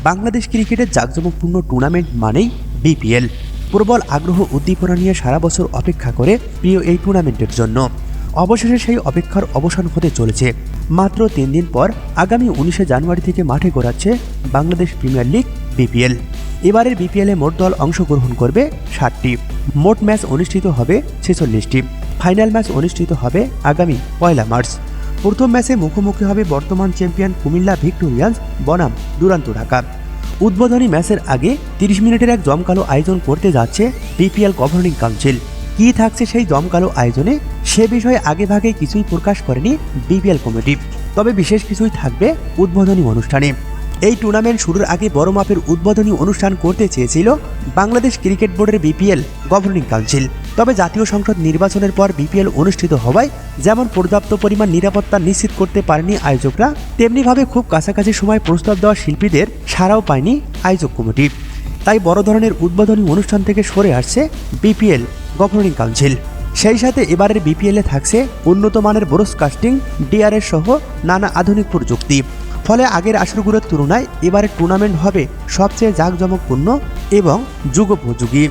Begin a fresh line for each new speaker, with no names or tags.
বাংলাদেশ ক্রিকেটের জাঁকজমকপূর্ণ টুর্নামেন্ট মানেই বিপিএল। প্রবল আগ্রহ উদ্দীপনা নিয়ে সারা বছর অপেক্ষা করে প্রিয় এই টুর্নামেন্টের জন্য। অবশেষে সেই অপেক্ষার অবসান হতে চলেছে। মাত্র 3 দিন পর আগামী 19শে জানুয়ারি থেকে মাঠে গড়াচ্ছে বাংলাদেশ প্রিমিয়ার লিগ বিপিএল। এবারের বিপিএলে মোট দল অংশগ্রহণ করবে 60টি। মোট ম্যাচ অনুষ্ঠিত হবে 46টি। ফাইনাল ম্যাচ অনুষ্ঠিত হবে আগামী 1 মার্চ। প্রথম ম্যাচে মুখোমুখি হবে বর্তমান চ্যাম্পিয়ন কুমিল্লা ভিক্টোরিয়ান্স বনাম দুরান্ত ঢাকা। উদ্বোধনী ম্যাচের আগে 30 মিনিটের এক জমকালো আয়োজন করতে যাচ্ছে বিপিএল গভর্নিং কাউন্সিল। কি থাকছে সেই জমকালো আয়োজনে সে বিষয়ে আগেভাগে কিছুই প্রকাশ করেনি বিপিএল কমিটি। তবে বিশেষ কিছুই থাকবে উদ্বোধনী অনুষ্ঠানে। এই টুর্নামেন্ট শুরুর আগে বড় মাপের উদ্বোধনী অনুষ্ঠান করতে চেয়েছিল বাংলাদেশ ক্রিকেট বোর্ডের বিপিএল গভর্নিং কাউন্সিল। তবে জাতীয় সংসদ নির্বাচনের পর বিপিএল অনুষ্ঠিত হওয়ায় যেমন পর্যাপ্ত পরিমাণ নিরাপত্তা নিশ্চিত করতে পারেনি আয়োজকরা, তেমনিভাবে খুব কাছাকাছি সময় প্রস্তাব দেওয়া শিল্পীদের সাড়াও পায়নি আয়োজক কমিটি। তাই বড় ধরনের উদ্বোধনী অনুষ্ঠান থেকে সরে আসছে বিপিএল গভর্নিং কাউন্সিল। সেই সাথে এবারের বিপিএলে থাকছে উন্নত মানের ব্রডকাস্টিং, ডিআরএস সহ নানা আধুনিক প্রযুক্তি। ফলে আগের আসরগুলোর তুলনায় এবারের টুর্নামেন্ট হবে সবচেয়ে জাঁকজমকপূর্ণ এবং যুগোপযোগী।